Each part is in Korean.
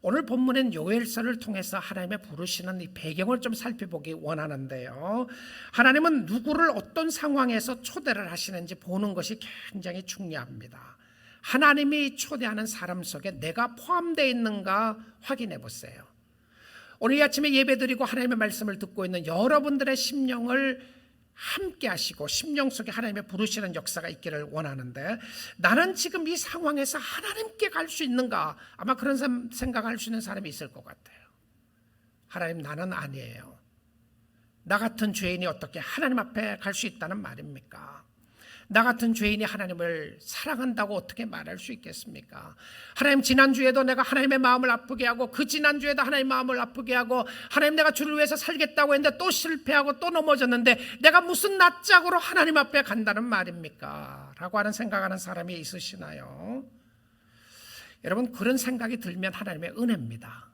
오늘 본문엔 요엘서를 통해서 하나님의 부르시는 이 배경을 좀 살펴보기 원하는데요. 하나님은 누구를 어떤 상황에서 초대를 하시는지 보는 것이 굉장히 중요합니다. 하나님이 초대하는 사람 속에 내가 포함되어 있는가 확인해 보세요. 오늘 아침에 예배드리고 하나님의 말씀을 듣고 있는 여러분들의 심령을 함께 하시고 심령 속에 하나님의 부르시는 역사가 있기를 원하는데, 나는 지금 이 상황에서 하나님께 갈 수 있는가? 아마 그런 생각할 수 있는 사람이 있을 것 같아요. 하나님, 나는 아니에요. 나 같은 죄인이 어떻게 하나님 앞에 갈 수 있다는 말입니까? 나 같은 죄인이 하나님을 사랑한다고 어떻게 말할 수 있겠습니까? 하나님, 지난주에도 내가 하나님의 마음을 아프게 하고 그 지난주에도 하나님의 마음을 아프게 하고, 하나님 내가 주를 위해서 살겠다고 했는데 또 실패하고 또 넘어졌는데 내가 무슨 낯짝으로 하나님 앞에 간다는 말입니까? 라고 하는 생각하는 사람이 있으시나요? 여러분, 그런 생각이 들면 하나님의 은혜입니다.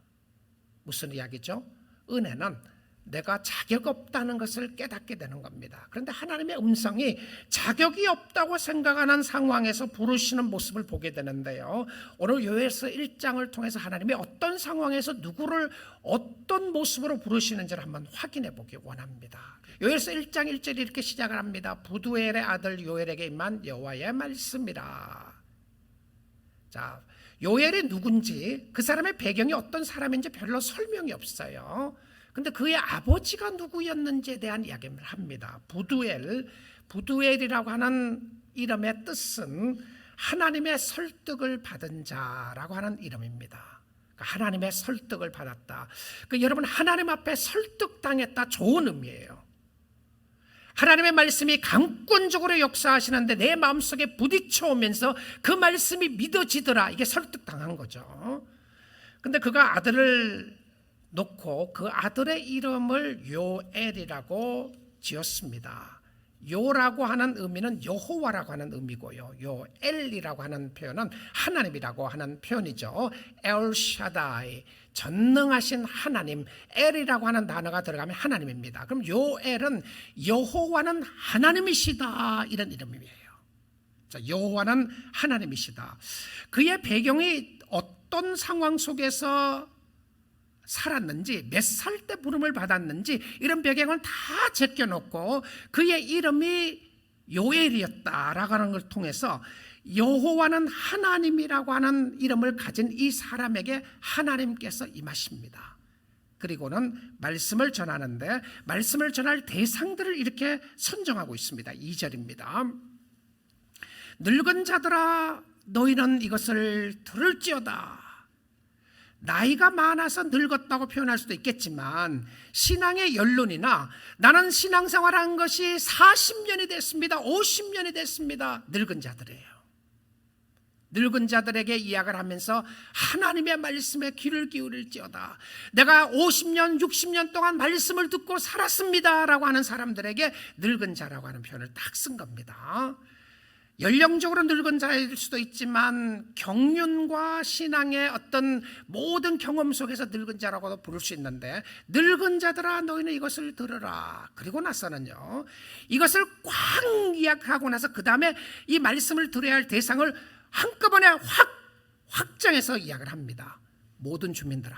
무슨 이야기죠? 은혜는 내가 자격 없다는 것을 깨닫게 되는 겁니다. 그런데 하나님의 음성이 자격이 없다고 생각하는 상황에서 부르시는 모습을 보게 되는데요. 오늘 요엘서 1장을 통해서 하나님이 어떤 상황에서 누구를 어떤 모습으로 부르시는지를 한번 확인해 보기 원합니다. 요엘서 1장 1절이 이렇게 시작을 합니다. 부두엘의 아들 요엘에게 임한 여호와의 말씀이라. 자, 요엘이 누군지, 그 사람의 배경이 어떤 사람인지 별로 설명이 없어요. 근데 그의 아버지가 누구였는지에 대한 이야기를 합니다. 부두엘이라고 하는 이름의 뜻은 하나님의 설득을 받은 자라고 하는 이름입니다. 하나님의 설득을 받았다. 여러분, 하나님 앞에 설득당했다, 좋은 의미예요. 하나님의 말씀이 강권적으로 역사하시는데 내 마음속에 부딪혀오면서 그 말씀이 믿어지더라, 이게 설득당한 거죠. 근데 그가 아들을 놓고 그 아들의 이름을 요엘이라고 지었습니다. 요라고 하는 의미는 여호와라고 하는 의미고요, 요엘이라고 하는 표현은 하나님이라고 하는 표현이죠. 엘샤다이, 전능하신 하나님. 엘이라고 하는 단어가 들어가면 하나님입니다. 그럼 요엘은 여호와는 하나님이시다, 이런 이름이에요. 자, 여호와는 하나님이시다. 그의 배경이 어떤 상황 속에서 살았는지, 몇 살 때 부름을 받았는지, 이런 배경을 다 제껴놓고 그의 이름이 요엘이었다라고 하는 걸 통해서 여호와는 하나님이라고 하는 이름을 가진 이 사람에게 하나님께서 임하십니다. 그리고는 말씀을 전하는데 말씀을 전할 대상들을 이렇게 선정하고 있습니다. 2절입니다. 늙은 자들아, 너희는 이것을 들을지어다. 나이가 많아서 늙었다고 표현할 수도 있겠지만, 신앙의 연륜이나 나는 신앙생활한 것이 40년이 됐습니다, 50년이 됐습니다, 늙은 자들이에요. 늙은 자들에게 이야기를 하면서 하나님의 말씀에 귀를 기울일지어다. 내가 50년 60년 동안 말씀을 듣고 살았습니다 라고 하는 사람들에게 늙은 자라고 하는 표현을 딱 쓴 겁니다. 연령적으로 늙은 자일 수도 있지만 경륜과 신앙의 어떤 모든 경험 속에서 늙은 자라고도 부를 수 있는데, 늙은 자들아, 너희는 이것을 들으라. 그리고 나서는요, 이것을 꽉 이야기하고 나서 그 다음에 이 말씀을 들어야 할 대상을 한꺼번에 확장해서 이야기를 합니다. 모든 주민들아.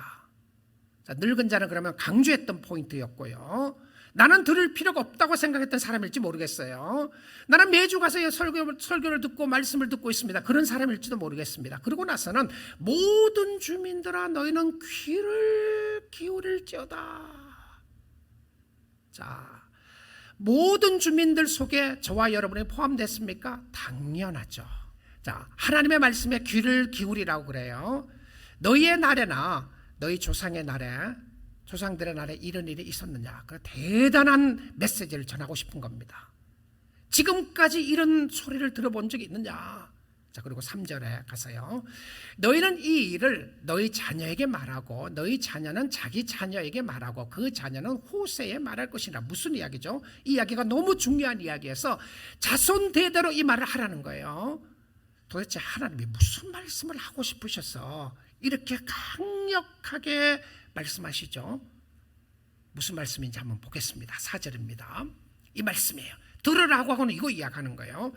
자, 늙은 자는 그러면 강조했던 포인트였고요. 나는 들을 필요가 없다고 생각했던 사람일지 모르겠어요. 나는 매주 가서 설교를 듣고 말씀을 듣고 있습니다, 그런 사람일지도 모르겠습니다. 그러고 나서는 모든 주민들아, 너희는 귀를 기울일지어다. 자, 모든 주민들 속에 저와 여러분이 포함됐습니까? 당연하죠. 자, 하나님의 말씀에 귀를 기울이라고 그래요. 너희의 날에나 너희 조상의 날에, 조상들의 날에 이런 일이 있었느냐, 그 대단한 메시지를 전하고 싶은 겁니다. 지금까지 이런 소리를 들어본 적이 있느냐. 자, 그리고 3절에 가서요, 너희는 이 일을 너희 자녀에게 말하고 너희 자녀는 자기 자녀에게 말하고 그 자녀는 후세에 말할 것이라. 무슨 이야기죠? 이 이야기가 너무 중요한 이야기여서 자손 대대로 이 말을 하라는 거예요. 도대체 하나님이 무슨 말씀을 하고 싶으셔서 이렇게 강력하게 말씀하시죠? 무슨 말씀인지 한번 보겠습니다. 4절입니다. 이 말씀이에요. 들으라고 하고는 이거 이야기하는 거예요.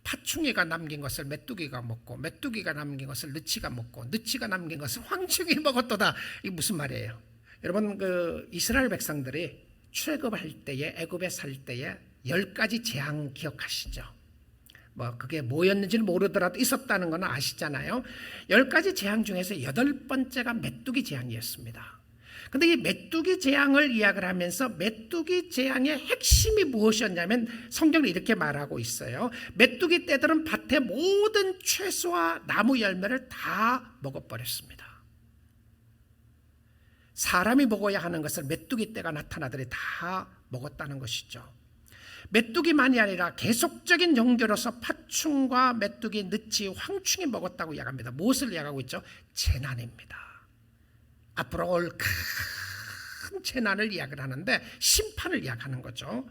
파충류가 남긴 것을 메뚜기가 먹고 메뚜기가 남긴 것을 느치가 먹고 느치가 남긴 것을 황충이 먹었도다. 이게 무슨 말이에요? 여러분, 그 이스라엘 백성들이 출애굽할 때에, 애굽에 살 때에 10가지 재앙 기억하시죠? 뭐 그게 뭐였는지는 모르더라도 있었다는 건 아시잖아요. 10가지 재앙 중에서 8번째가 메뚜기 재앙이었습니다. 근데 이 메뚜기 재앙을 이야기를 하면서 메뚜기 재앙의 핵심이 무엇이었냐면 성경은 이렇게 말하고 있어요. 메뚜기 떼들은 밭의 모든 채소와 나무 열매를 다 먹어버렸습니다. 사람이 먹어야 하는 것을 메뚜기 떼가 나타나더니 다 먹었다는 것이죠. 메뚜기만이 아니라 계속적인 연결로서 파충과 메뚜기, 느치, 황충이 먹었다고 이야기합니다. 무엇을 이야기하고 있죠? 재난입니다. 앞으로 올 큰 재난을 이야기를 하는데 심판을 이야기하는 거죠.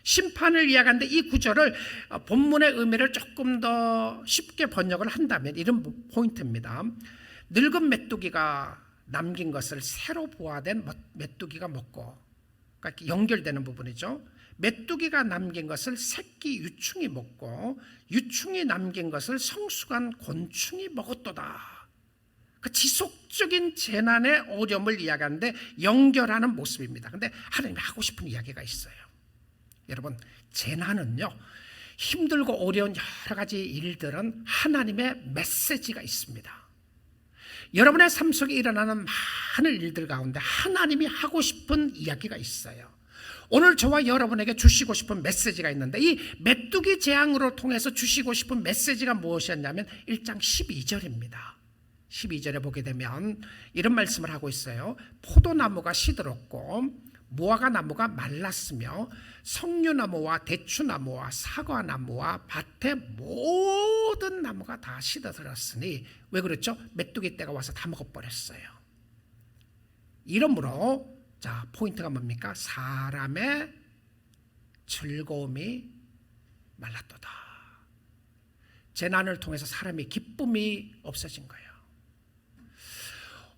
심판을 이야기하는데 이 구절을 본문의 의미를 조금 더 쉽게 번역을 한다면 이런 포인트입니다. 늙은 메뚜기가 남긴 것을 새로 부화된 메뚜기가 먹고, 그러니까 연결되는 부분이죠. 메뚜기가 남긴 것을 새끼 유충이 먹고 유충이 남긴 것을 성숙한 곤충이 먹었도다. 그 지속적인 재난의 어려움을 이야기하는데 연결하는 모습입니다. 그런데 하나님이 하고 싶은 이야기가 있어요. 여러분, 재난은요, 힘들고 어려운 여러 가지 일들은 하나님의 메시지가 있습니다. 여러분의 삶 속에 일어나는 많은 일들 가운데 하나님이 하고 싶은 이야기가 있어요. 오늘 저와 여러분에게 주시고 싶은 메시지가 있는데 이 메뚜기 재앙으로 통해서 주시고 싶은 메시지가 무엇이었냐면 1장 12절입니다. 12절에 보게 되면 이런 말씀을 하고 있어요. 포도나무가 시들었고 무화과 나무가 말랐으며 석류나무와 대추나무와 사과나무와 밭의 모든 나무가 다 시들었으니, 왜 그랬죠? 메뚜기 떼가 와서 다 먹어버렸어요. 이러므로 자, 포인트가 뭡니까? 사람의 즐거움이 말랐도다. 재난을 통해서 사람의 기쁨이 없어진 거예요.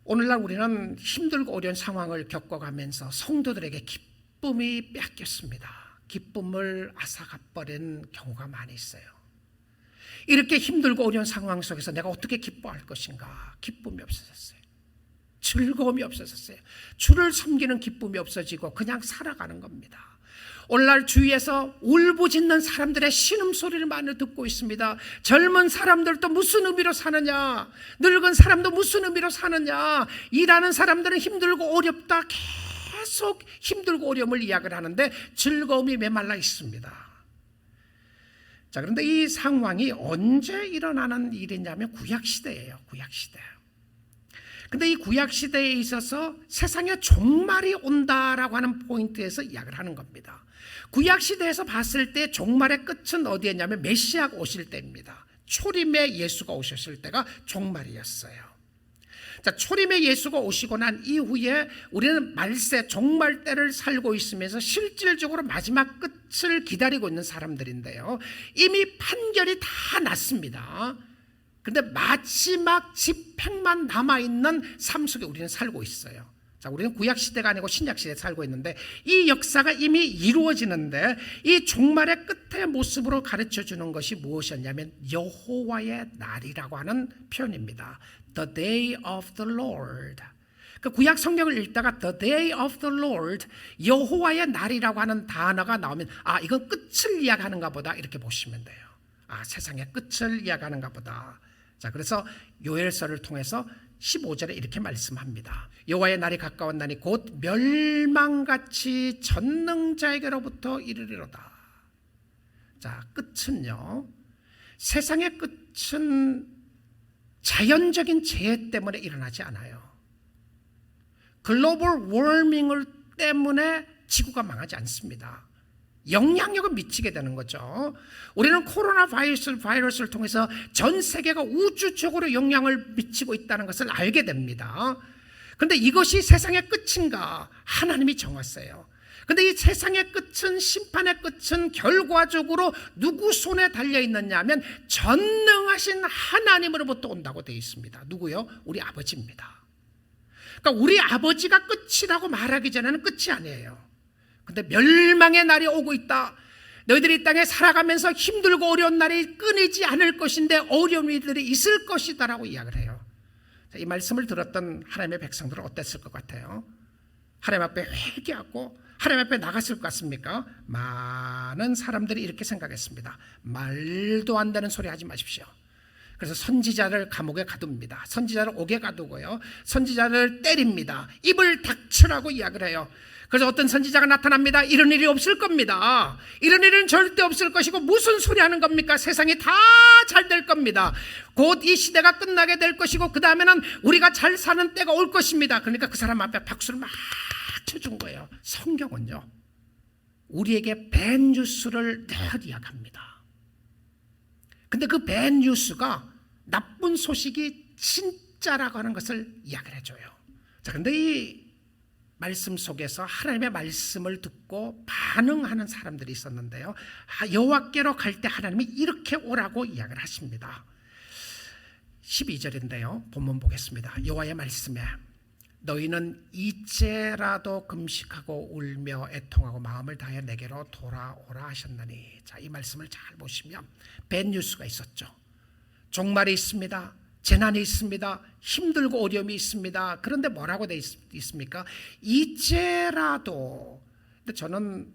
오늘날 우리는 힘들고 어려운 상황을 겪어가면서 성도들에게 기쁨이 뺏겼습니다. 기쁨을 앗아가버린 경우가 많이 있어요. 이렇게 힘들고 어려운 상황 속에서 내가 어떻게 기뻐할 것인가? 기쁨이 없어졌어요. 즐거움이 없어졌어요. 주를 섬기는 기쁨이 없어지고 그냥 살아가는 겁니다. 오늘날 주위에서 울부짖는 사람들의 신음소리를 많이 듣고 있습니다. 젊은 사람들도 무슨 의미로 사느냐, 늙은 사람도 무슨 의미로 사느냐, 일하는 사람들은 힘들고 어렵다, 계속 힘들고 어려움을 이야기를 하는데 즐거움이 메말라 있습니다. 자, 그런데 이 상황이 언제 일어나는 일이냐면 구약시대예요. 구약시대. 근데 이 구약시대에 있어서 세상에 종말이 온다라고 하는 포인트에서 이야기를 하는 겁니다. 구약시대에서 봤을 때 종말의 끝은 어디였냐면 메시아가 오실 때입니다. 초림의 예수가 오셨을 때가 종말이었어요. 자, 초림의 예수가 오시고 난 이후에 우리는 말세 종말 때를 살고 있으면서 실질적으로 마지막 끝을 기다리고 있는 사람들인데요, 이미 판결이 다 났습니다. 그런데 마지막 집행만 남아있는 삶 속에 우리는 살고 있어요. 자, 우리는 구약시대가 아니고 신약시대에 살고 있는데 이 역사가 이미 이루어지는데 이 종말의 끝의 모습으로 가르쳐주는 것이 무엇이었냐면 여호와의 날이라고 하는 표현입니다. The day of the Lord. 그 구약 성경을 읽다가 The day of the Lord, 여호와의 날이라고 하는 단어가 나오면 아, 이건 끝을 이야기하는가 보다, 이렇게 보시면 돼요. 아, 세상의 끝을 이야기하는가 보다. 자, 그래서 요엘서를 통해서 15절에 이렇게 말씀합니다. 여호와의 날이 가까웠나니 곧 멸망같이 전능자에게로부터 이르리로다. 자, 끝은요, 세상의 끝은 자연적인 재해 때문에 일어나지 않아요. 글로벌 워밍을 때문에 지구가 망하지 않습니다. 영향력을 미치게 되는 거죠. 우리는 코로나 바이러스를 통해서 전 세계가 우주적으로 영향을 미치고 있다는 것을 알게 됩니다. 그런데 이것이 세상의 끝인가? 하나님이 정하세요. 그런데 이 세상의 끝은, 심판의 끝은 결과적으로 누구 손에 달려있느냐 하면 전능하신 하나님으로부터 온다고 되어 있습니다. 누구요? 우리 아버지입니다. 그러니까 우리 아버지가 끝이라고 말하기 전에는 끝이 아니에요. 근데 멸망의 날이 오고 있다. 너희들이 이 땅에 살아가면서 힘들고 어려운 날이 끊이지 않을 것인데 어려운 일들이 있을 것이다 라고 이야기를 해요. 이 말씀을 들었던 하나님의 백성들은 어땠을 것 같아요? 하나님 앞에 회개하고 하나님 앞에 나갔을 것 같습니까? 많은 사람들이 이렇게 생각했습니다. 말도 안 되는 소리 하지 마십시오. 그래서 선지자를 감옥에 가둡니다. 선지자를 옥에 가두고요, 선지자를 때립니다. 입을 닥치라고 이야기를 해요. 그래서 어떤 선지자가 나타납니다. 이런 일이 없을 겁니다. 이런 일은 절대 없을 것이고 무슨 소리 하는 겁니까? 세상이 다 잘 될 겁니다. 곧 이 시대가 끝나게 될 것이고 그 다음에는 우리가 잘 사는 때가 올 것입니다. 그러니까 그 사람 앞에 박수를 막 쳐준 거예요. 성경은요, 우리에게 밴뉴스를 늘 이야기합니다. 근데 그 밴뉴스가 나쁜 소식이 진짜라고 하는 것을 이야기를 해줘요. 자, 근데 이 말씀 속에서 하나님의 말씀을 듣고 반응하는 사람들이 있었는데요, 여호와께로 갈 때 하나님이 이렇게 오라고 이야기를 하십니다. 12절인데요 본문 보겠습니다. 여호와의 말씀에 너희는 이제라도 금식하고 울며 애통하고 마음을 다해 내게로 돌아오라 하셨나니. 자, 이 말씀을 잘 보시면 밴뉴스가 있었죠. 종말이 있습니다. 재난이 있습니다. 힘들고 어려움이 있습니다. 그런데 뭐라고 되어 있습니까? 이제라도. 근데 저는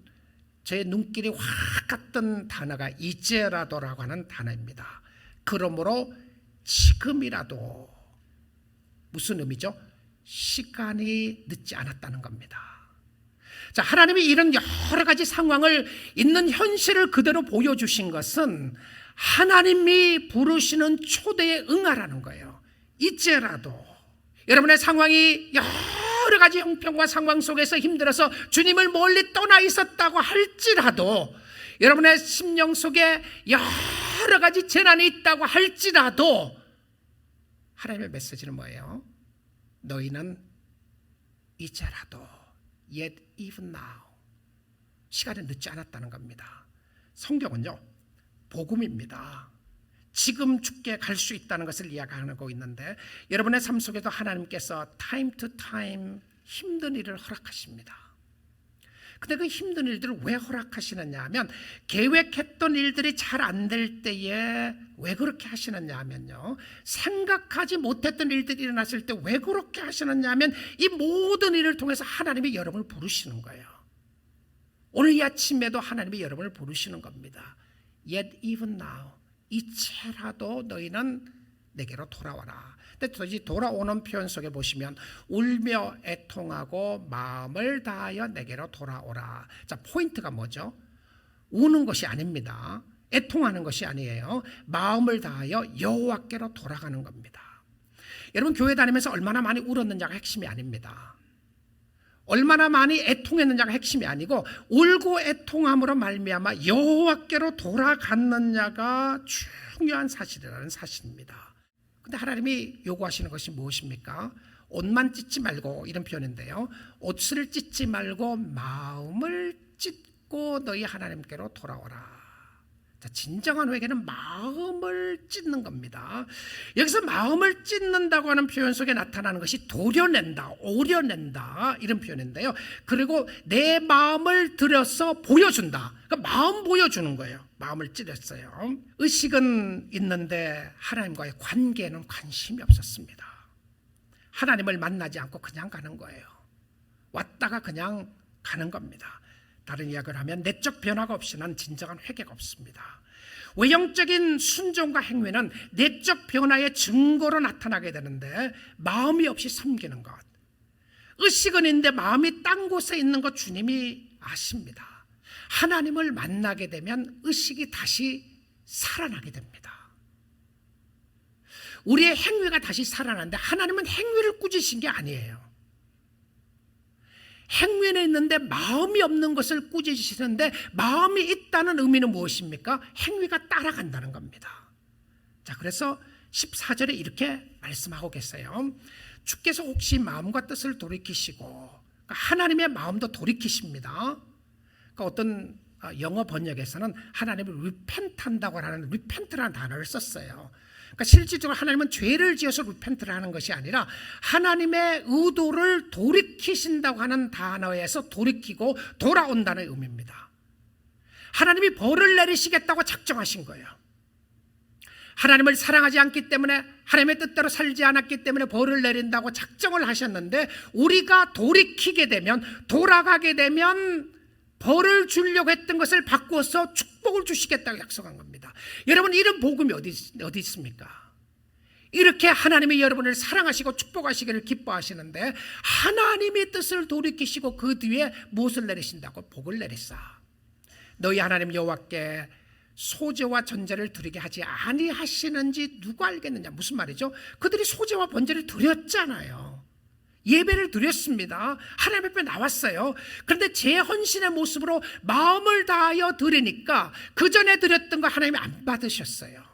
제 눈길이 확 갔던 단어가 이제라도라고 하는 단어입니다. 그러므로 지금이라도. 무슨 의미죠? 시간이 늦지 않았다는 겁니다. 자, 하나님이 이런 여러 가지 상황을 있는 현실을 그대로 보여주신 것은 하나님이 부르시는 초대에 응하라는 거예요. 이제라도 여러분의 상황이 여러 가지 형편과 상황 속에서 힘들어서 주님을 멀리 떠나 있었다고 할지라도, 여러분의 심령 속에 여러 가지 재난이 있다고 할지라도 하나님의 메시지는 뭐예요? 너희는 이제라도, yet even now, 시간이 늦지 않았다는 겁니다. 성경은요, 복음입니다. 지금 죽게 갈 수 있다는 것을 이야기하고 있는데, 여러분의 삶 속에도 하나님께서 time to time 힘든 일을 허락하십니다. 근데 그 힘든 일들을 왜 허락하시느냐 하면, 계획했던 일들이 잘 안 될 때에 왜 그렇게 하시느냐 하면요, 생각하지 못했던 일들이 일어났을 때 왜 그렇게 하시느냐 하면, 이 모든 일을 통해서 하나님이 여러분을 부르시는 거예요. 오늘 이 아침에도 하나님이 여러분을 부르시는 겁니다. Yet even now, 이제라도 너희는 내게로 돌아와라. 근데 도저히 돌아오는 표현 속에 보시면 울며 애통하고 마음을 다하여 내게로 돌아오라. 자, 포인트가 뭐죠? 우는 것이 아닙니다. 애통하는 것이 아니에요. 마음을 다하여 여호와께로 돌아가는 겁니다. 여러분, 교회 다니면서 얼마나 많이 울었느냐가 핵심이 아닙니다. 얼마나 많이 애통했느냐가 핵심이 아니고, 울고 애통함으로 말미암아 여호와께로 돌아갔느냐가 중요한 사실이라는 사실입니다. 근데 하나님이 요구하시는 것이 무엇입니까? 옷만 찢지 말고, 이런 표현인데요, 옷을 찢지 말고 마음을 찢고 너희 하나님께로 돌아오라. 자, 진정한 회개는 마음을 찢는 겁니다. 여기서 마음을 찢는다고 하는 표현 속에 나타나는 것이 도려낸다, 오려낸다, 이런 표현인데요, 그리고 내 마음을 들여서 보여준다. 그러니까 마음 보여주는 거예요. 마음을 찢었어요. 의식은 있는데 하나님과의 관계에는 관심이 없었습니다. 하나님을 만나지 않고 그냥 가는 거예요. 왔다가 그냥 가는 겁니다. 다른 이야기를 하면 내적 변화가 없이는 진정한 회개가 없습니다. 외형적인 순종과 행위는 내적 변화의 증거로 나타나게 되는데, 마음이 없이 섬기는 것, 의식은 있는데 마음이 딴 곳에 있는 것 주님이 아십니다. 하나님을 만나게 되면 의식이 다시 살아나게 됩니다. 우리의 행위가 다시 살아나는데, 하나님은 행위를 꾸짖으신 게 아니에요. 행위는 있는데 마음이 없는 것을 꾸짖으시는데, 마음이 있다는 의미는 무엇입니까? 행위가 따라간다는 겁니다. 자, 그래서 14절에 이렇게 말씀하고 계세요. 주께서 혹시 마음과 뜻을 돌이키시고, 그러니까 하나님의 마음도 돌이키십니다. 그러니까 어떤 영어 번역에서는 하나님을 repent한다고 하는 repent라는 단어를 썼어요. 그러니까 실질적으로 하나님은 죄를 지어서 repent를 하는 것이 아니라 하나님의 의도를 돌이키신다고 하는 단어에서 돌이키고 돌아온다는 의미입니다. 하나님이 벌을 내리시겠다고 작정하신 거예요. 하나님을 사랑하지 않기 때문에, 하나님의 뜻대로 살지 않았기 때문에 벌을 내린다고 작정을 하셨는데, 우리가 돌이키게 되면, 돌아가게 되면 벌을 주려고 했던 것을 바꾸어서 축복을 주시겠다고 약속한 겁니다. 여러분, 이런 복음이 어디 있습니까? 이렇게 하나님이 여러분을 사랑하시고 축복하시기를 기뻐하시는데, 하나님의 뜻을 돌이키시고 그 뒤에 무엇을 내리신다고? 복을 내리사. 너희 하나님 여호와께 소제와 전제를 드리게 하지 아니하시는지 누가 알겠느냐. 무슨 말이죠? 그들이 소제와 번제를 드렸잖아요. 예배를 드렸습니다. 하나님 앞에 나왔어요. 그런데 제 헌신의 모습으로 마음을 다하여 드리니까 그 전에 드렸던 거 하나님이 안 받으셨어요.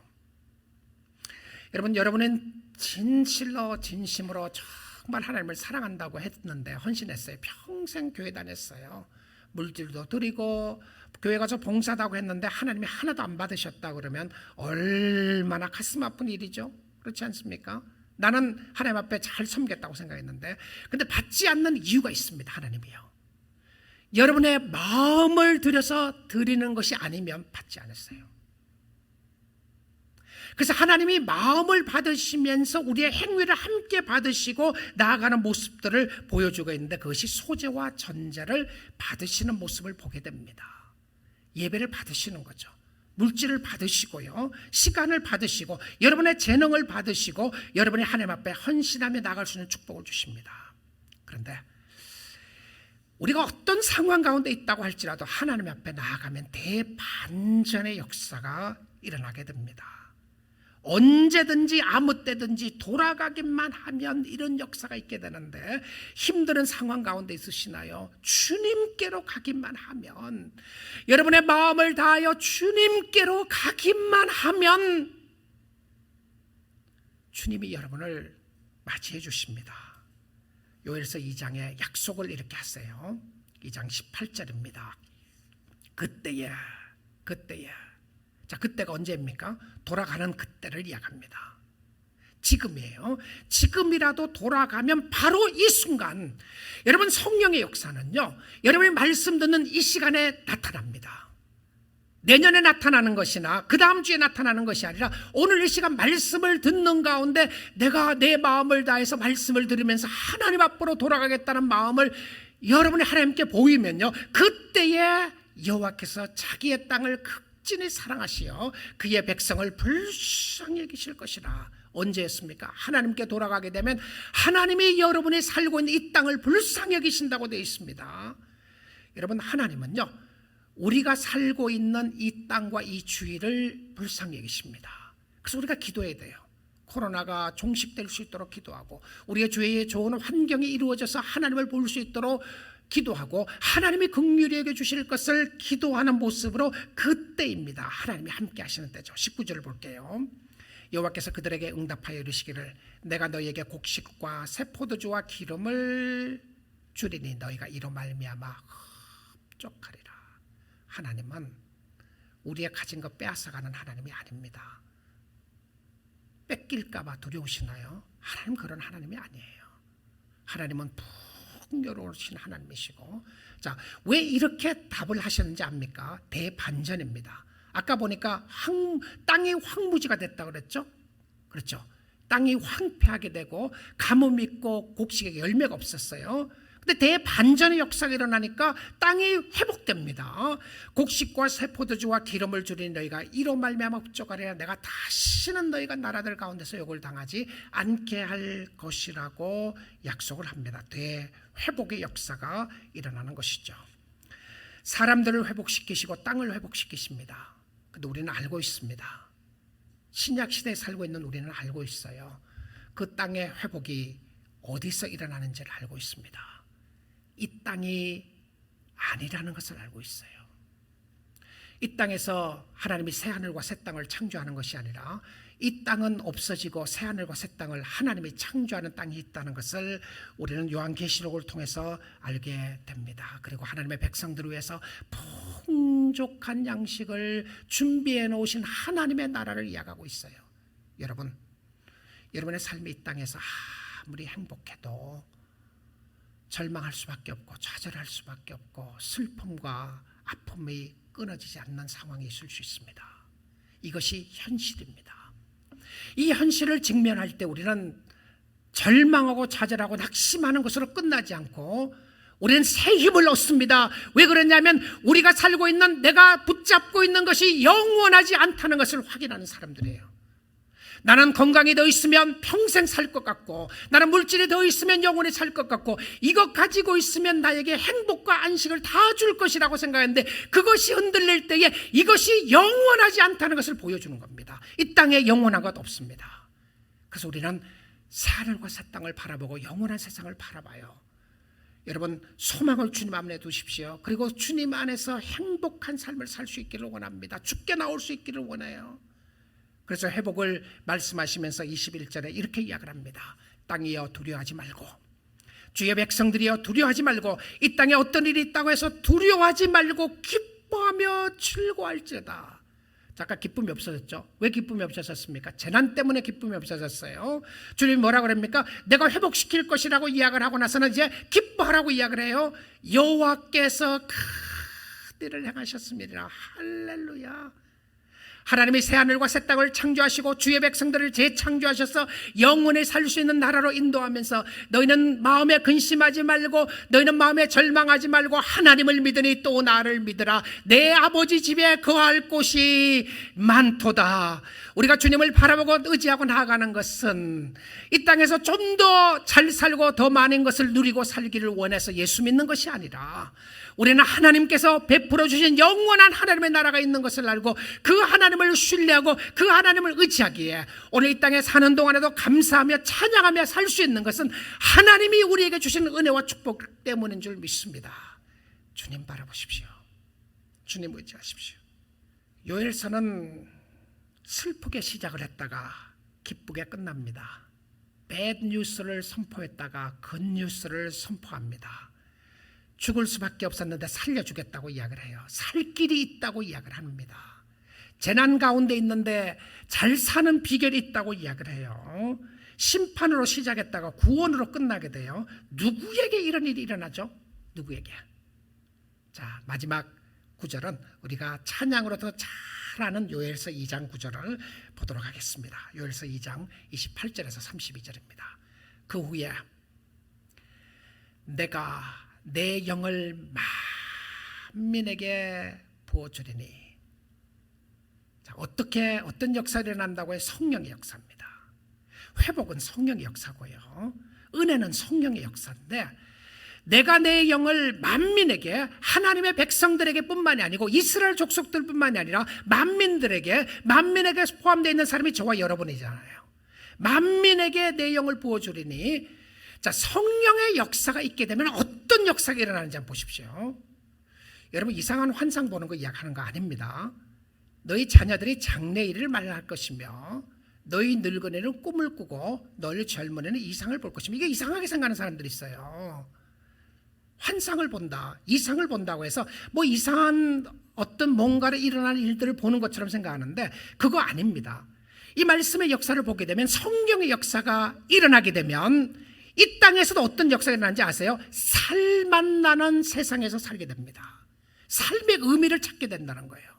여러분, 여러분은 진심으로 정말 하나님을 사랑한다고 했는데 헌신했어요. 평생 교회 다녔어요. 물질도 드리고 교회 가서 봉사도 하고 했는데 하나님이 하나도 안 받으셨다 그러면 얼마나 가슴 아픈 일이죠. 그렇지 않습니까? 나는 하나님 앞에 잘 섬겼다고 생각했는데, 근데 받지 않는 이유가 있습니다. 하나님이요. 여러분의 마음을 들여서 드리는 것이 아니면 받지 않았어요. 그래서 하나님이 마음을 받으시면서 우리의 행위를 함께 받으시고 나아가는 모습들을 보여주고 있는데, 그것이 소제와 전제를 받으시는 모습을 보게 됩니다. 예배를 받으시는 거죠. 물질을 받으시고요, 시간을 받으시고 여러분의 재능을 받으시고 여러분이 하나님 앞에 헌신하며 나갈 수 있는 축복을 주십니다. 그런데 우리가 어떤 상황 가운데 있다고 할지라도 하나님 앞에 나아가면 대반전의 역사가 일어나게 됩니다. 언제든지 아무 때든지 돌아가기만 하면 이런 역사가 있게 되는데, 힘든 상황 가운데 있으시나요? 주님께로 가기만 하면, 여러분의 마음을 다하여 주님께로 가기만 하면 주님이 여러분을 맞이해 주십니다. 요엘서 2장에 약속을 이렇게 하세요. 2장 18절입니다. 그때에 자, 그때가 언제입니까? 돌아가는 그때를 이야기합니다. 지금이에요. 지금이라도 돌아가면 바로 이 순간, 여러분, 성령의 역사는요, 여러분이 말씀 듣는 이 시간에 나타납니다. 내년에 나타나는 것이나 그 다음 주에 나타나는 것이 아니라 오늘 이 시간 말씀을 듣는 가운데 내가 내 마음을 다해서 말씀을 들으면서 하나님 앞으로 돌아가겠다는 마음을 여러분이 하나님께 보이면요, 그때에 여호와께서 자기의 땅을 진히 사랑하시어 그의 백성을 불쌍히 여기실 것이라. 언제였습니까? 하나님께 돌아가게 되면 하나님이 여러분이 살고 있는 이 땅을 불쌍히 여기신다고 되어 있습니다. 여러분, 하나님은요, 우리가 살고 있는 이 땅과 이 주위를 불쌍히 여기십니다. 그래서 우리가 기도해야 돼요. 코로나가 종식될 수 있도록 기도하고, 우리의 주위에 좋은 환경이 이루어져서 하나님을 볼 수 있도록 기도하고, 하나님이 긍휼히 여겨 주실 것을 기도하는 모습으로, 그때입니다. 하나님이 함께 하시는 때죠. 19절을 볼게요. 여호와께서 그들에게 응답하여 이르시기를 내가 너희에게 곡식과 새 포도주와 기름을 주리니 너희가 이로 말미암아 흡족하리라. 하나님은 우리의 가진 것 빼앗아가는 하나님이 아닙니다. 뺏길까 봐 두려우시나요? 하나님 그런 하나님이 아니에요. 하나님은 풍요로우신 하나님이시고, 자, 왜 이렇게 답을 하셨는지 압니까? 대반전입니다. 아까 보니까 땅이 황무지가 됐다 그랬죠? 그렇죠. 땅이 황폐하게 되고 가뭄 있고 곡식에 열매가 없었어요. 근데 대반전의 역사가 일어나니까 땅이 회복됩니다. 곡식과 새 포도주와 기름을 주린 너희가 이로 말미암아 흡족하리라. 내가 다시는 너희가 나라들 가운데서 욕을 당하지 않게 할 것이라고 약속을 합니다. 대회복의 역사가 일어나는 것이죠. 사람들을 회복시키시고 땅을 회복시키십니다. 근데 우리는 알고 있습니다. 신약 시대에 살고 있는 우리는 알고 있어요. 그 땅의 회복이 어디서 일어나는지를 알고 있습니다. 이 땅이 아니라는 것을 알고 있어요. 이 땅에서 하나님이 새하늘과 새 땅을 창조하는 것이 아니라 이 땅은 없어지고 새하늘과 새 땅을 하나님이 창조하는 땅이 있다는 것을 우리는 요한계시록을 통해서 알게 됩니다. 그리고 하나님의 백성들을 위해서 풍족한 양식을 준비해 놓으신 하나님의 나라를 이야기하고 있어요. 여러분, 여러분의 삶이 이 땅에서 아무리 행복해도 절망할 수밖에 없고 좌절할 수밖에 없고 슬픔과 아픔이 끊어지지 않는 상황이 있을 수 있습니다. 이것이 현실입니다. 이 현실을 직면할 때 우리는 절망하고 좌절하고 낙심하는 것으로 끝나지 않고 우리는 새 힘을 얻습니다. 왜 그러냐면 우리가 살고 있는, 내가 붙잡고 있는 것이 영원하지 않다는 것을 확인하는 사람들이에요. 나는 건강이 더 있으면 평생 살 것 같고, 나는 물질이 더 있으면 영원히 살 것 같고, 이것 가지고 있으면 나에게 행복과 안식을 다 줄 것이라고 생각했는데, 그것이 흔들릴 때에 이것이 영원하지 않다는 것을 보여주는 겁니다. 이 땅에 영원한 것 없습니다. 그래서 우리는 새하늘과 새 땅을 바라보고 영원한 세상을 바라봐요. 여러분, 소망을 주님 안에 두십시오. 그리고 주님 안에서 행복한 삶을 살 수 있기를 원합니다. 죽게 나올 수 있기를 원해요. 그래서 회복을 말씀하시면서 21절에 이렇게 이야기를 합니다. 땅이여 두려워하지 말고, 주의 백성들이여 두려워하지 말고, 이 땅에 어떤 일이 있다고 해서 두려워하지 말고 기뻐하며 즐거워할지어다. 아까 기쁨이 없어졌죠? 왜 기쁨이 없어졌습니까? 재난 때문에 기쁨이 없어졌어요. 주님이 뭐라고 그럽니까? 내가 회복시킬 것이라고 이야기를 하고 나서는 이제 기뻐하라고 이야기를 해요. 여호와께서 큰 일을 행하셨습니다. 할렐루야. 하나님이 새하늘과 새 땅을 창조하시고 주의 백성들을 재창조하셔서 영원히 살 수 있는 나라로 인도하면서, 너희는 마음에 근심하지 말고, 너희는 마음에 절망하지 말고 하나님을 믿으니 또 나를 믿으라. 내 아버지 집에 거할 곳이 많도다. 우리가 주님을 바라보고 의지하고 나아가는 것은 이 땅에서 좀 더 잘 살고 더 많은 것을 누리고 살기를 원해서 예수 믿는 것이 아니라, 우리는 하나님께서 베풀어 주신 영원한 하나님의 나라가 있는 것을 알고 그 하나님을 신뢰하고 그 하나님을 의지하기에 오늘 이 땅에 사는 동안에도 감사하며 찬양하며 살 수 있는 것은 하나님이 우리에게 주신 은혜와 축복 때문인 줄 믿습니다. 주님 바라보십시오. 주님 의지하십시오. 요엘서는 슬프게 시작을 했다가 기쁘게 끝납니다. 배드 뉴스를 선포했다가 굿 뉴스를 선포합니다. 죽을 수밖에 없었는데 살려주겠다고 이야기를 해요. 살 길이 있다고 이야기를 합니다. 재난 가운데 있는데 잘 사는 비결이 있다고 이야기를 해요. 심판으로 시작했다가 구원으로 끝나게 돼요. 누구에게 이런 일이 일어나죠? 누구에게? 자, 마지막 구절은 우리가 찬양으로 더 잘 아는 요엘서 2장 9절을 보도록 하겠습니다. 요엘서 2장 28절에서 32절입니다. 그 후에 내가 내 영을 만민에게 부어주리니. 자, 어떤 역사가 일어난다고 해? 성령의 역사입니다. 회복은 성령의 역사고요, 은혜는 성령의 역사인데, 내가 내 영을 만민에게, 하나님의 백성들에게 뿐만이 아니고 이스라엘 족속들 뿐만이 아니라 만민에게 포함되어 있는 사람이 저와 여러분이잖아요. 만민에게 내 영을 부어주리니. 자, 성령의 역사가 있게 되면 어떤 역사가 일어나는지 한번 보십시오. 여러분, 이상한 환상 보는 거 이야기하는 거 아닙니다. 너희 자녀들이 장래일을 말할 것이며, 너희 늙은이는 꿈을 꾸고 너희 젊은이는 이상을 볼 것이며, 이게 이상하게 생각하는 사람들이 있어요. 환상을 본다, 이상을 본다고 해서 뭐 이상한 어떤 뭔가를 일어나는 일들을 보는 것처럼 생각하는데 그거 아닙니다. 이 말씀의 역사를 보게 되면, 성령의 역사가 일어나게 되면 이 땅에서도 어떤 역사가 일어나는지 아세요? 살만 나는 세상에서 살게 됩니다. 삶의 의미를 찾게 된다는 거예요.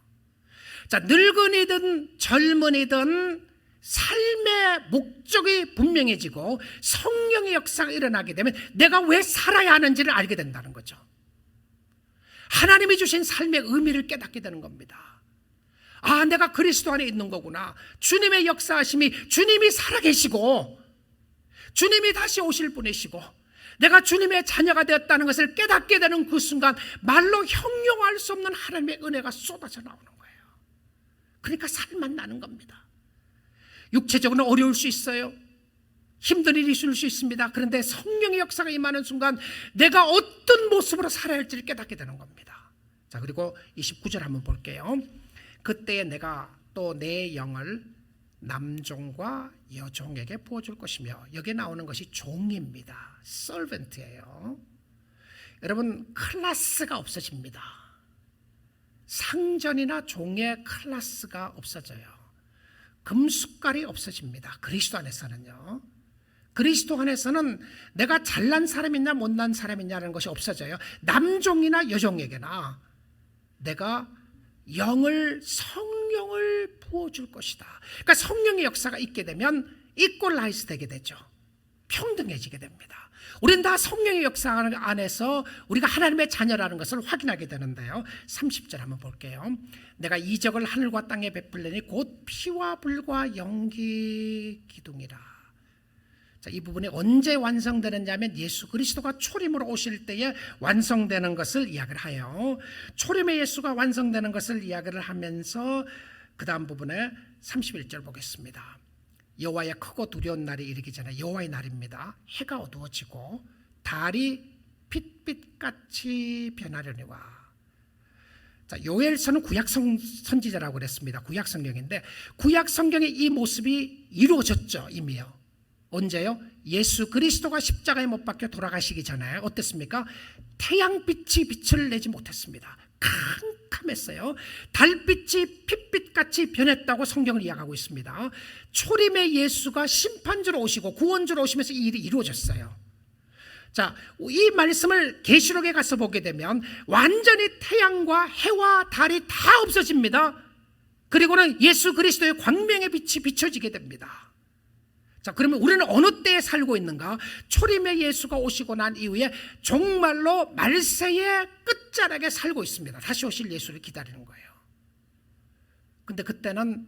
자, 늙은이든 젊은이든 삶의 목적이 분명해지고 성령의 역사가 일어나게 되면 내가 왜 살아야 하는지를 알게 된다는 거죠. 하나님이 주신 삶의 의미를 깨닫게 되는 겁니다. 아, 내가 그리스도 안에 있는 거구나. 주님의 역사하심이, 주님이 살아계시고 주님이 다시 오실 분이시고 내가 주님의 자녀가 되었다는 것을 깨닫게 되는 그 순간, 말로 형용할 수 없는 하나님의 은혜가 쏟아져 나오는 거예요. 그러니까 살만 나는 겁니다. 육체적으로 어려울 수 있어요. 힘든 일이 있을 수 있습니다. 그런데 성령의 역사가 임하는 순간 내가 어떤 모습으로 살아야 할지를 깨닫게 되는 겁니다. 자, 그리고 29절 한번 볼게요. 그때에 내가 또 내 영을 남종과 여종에게 부어줄 것이며, 여기에 나오는 것이 종입니다. servant예요. 여러분, 클래스가 없어집니다. 상전이나 종의 클래스가 없어져요. 금숟갈이 없어집니다. 그리스도 안에서는요. 그리스도 안에서는 내가 잘난 사람이냐 못난 사람이냐는 것이 없어져요. 남종이나 여종에게나 내가 영을 성령을 부어줄 것이다. 그러니까 성령의 역사가 있게 되면 이퀄라이즈 되게 되죠. 평등해지게 됩니다. 우리는 다 성령의 역사 안에서 우리가 하나님의 자녀라는 것을 확인하게 되는데요. 30절 한번 볼게요. 내가 이적을 하늘과 땅에 베풀려니 곧 피와 불과 연기 기둥이라. 자, 이 부분이 언제 완성되느냐 하면 예수 그리스도가 초림으로 오실 때에 완성되는 것을 이야기를 해요. 초림의 예수가 완성되는 것을 이야기를 하면서 그 다음 부분에 31절 보겠습니다. 여호와의 크고 두려운 날이 이르기 전에, 여호와의 날입니다. 해가 어두워지고 달이 빛빛같이 변하려니와. 자, 요엘서는 구약 선지자라고 그랬습니다. 구약 성경인데 구약 성경의 이 모습이 이루어졌죠. 이미요. 언제요? 예수 그리스도가 십자가에 못 박혀 돌아가시기 전에 어땠습니까? 태양빛이 빛을 내지 못했습니다. 캄캄했어요. 달빛이 핏빛같이 변했다고 성경을 이야기하고 있습니다. 초림의 예수가 심판주로 오시고 구원주로 오시면서 이 일이 이루어졌어요. 자, 이 말씀을 계시록에 가서 보게 되면 완전히 태양과 해와 달이 다 없어집니다. 그리고는 예수 그리스도의 광명의 빛이 비춰지게 됩니다. 자, 그러면 우리는 어느 때에 살고 있는가? 초림의 예수가 오시고 난 이후에 정말로 말세의 끝자락에 살고 있습니다. 다시 오실 예수를 기다리는 거예요. 근데 그때는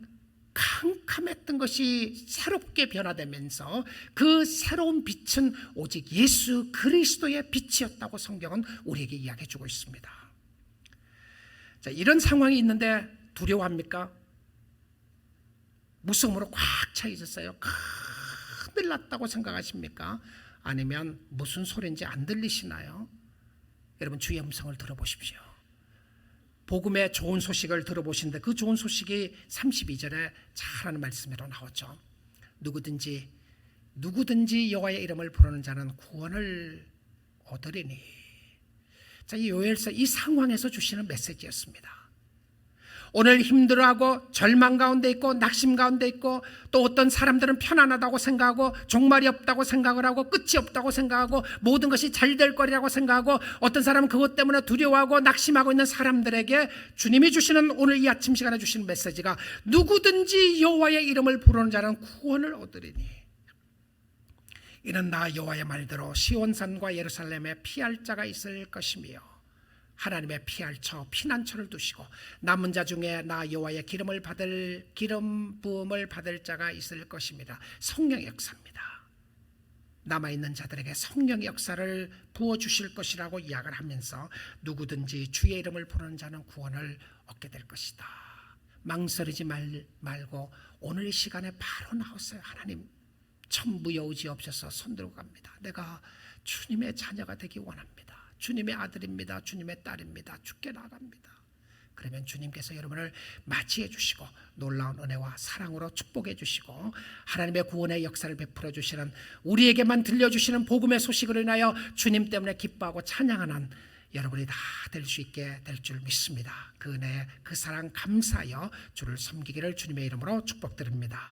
캄캄했던 것이 새롭게 변화되면서 그 새로운 빛은 오직 예수 그리스도의 빛이었다고 성경은 우리에게 이야기해 주고 있습니다. 자, 이런 상황이 있는데 두려워합니까? 무서움으로 꽉 차 있었어요. 큰일 났다고 생각하십니까? 아니면 무슨 소리인지 안 들리시나요? 여러분, 주의 음성을 들어보십시오. 복음의 좋은 소식을 들어보시는데 그 좋은 소식이 32절에 잘하는 말씀으로 나오죠. 누구든지 여호와의 이름을 부르는 자는 구원을 얻으리니. 자, 이 요엘서 이 상황에서 주시는 메시지였습니다. 오늘 힘들어하고 절망 가운데 있고 낙심 가운데 있고, 또 어떤 사람들은 편안하다고 생각하고 종말이 없다고 생각을 하고 끝이 없다고 생각하고 모든 것이 잘 될 거리라고 생각하고, 어떤 사람은 그것 때문에 두려워하고 낙심하고 있는 사람들에게 주님이 주시는 오늘 이 아침 시간에 주시는 메시지가 누구든지 여호와의 이름을 부르는 자는 구원을 얻으리니. 이는 나 여호와의 말대로 시온산과 예루살렘에 피할 자가 있을 것이며 하나님의 피난처를 두시고 남은 자 중에 나 여호와의 기름 부음을 받을 자가 있을 것입니다. 성령의 역사입니다. 남아있는 자들에게 성령의 역사를 부어주실 것이라고 이야기를 하면서 누구든지 주의 이름을 부르는 자는 구원을 얻게 될 것이다. 망설이지 말고 오늘 이 시간에 바로 나왔어요. 하나님, 천부여우지 없어서 손들고 갑니다. 내가 주님의 자녀가 되기 원합니다. 주님의 아들입니다. 주님의 딸입니다. 주께 나갑니다. 그러면 주님께서 여러분을 맞이해 주시고 놀라운 은혜와 사랑으로 축복해 주시고 하나님의 구원의 역사를 베풀어 주시는, 우리에게만 들려주시는 복음의 소식을 인하여 주님 때문에 기뻐하고 찬양하는 여러분이 다 될 수 있게 될 줄 믿습니다. 그 은혜, 그 사랑 감사하여 주를 섬기기를 주님의 이름으로 축복드립니다.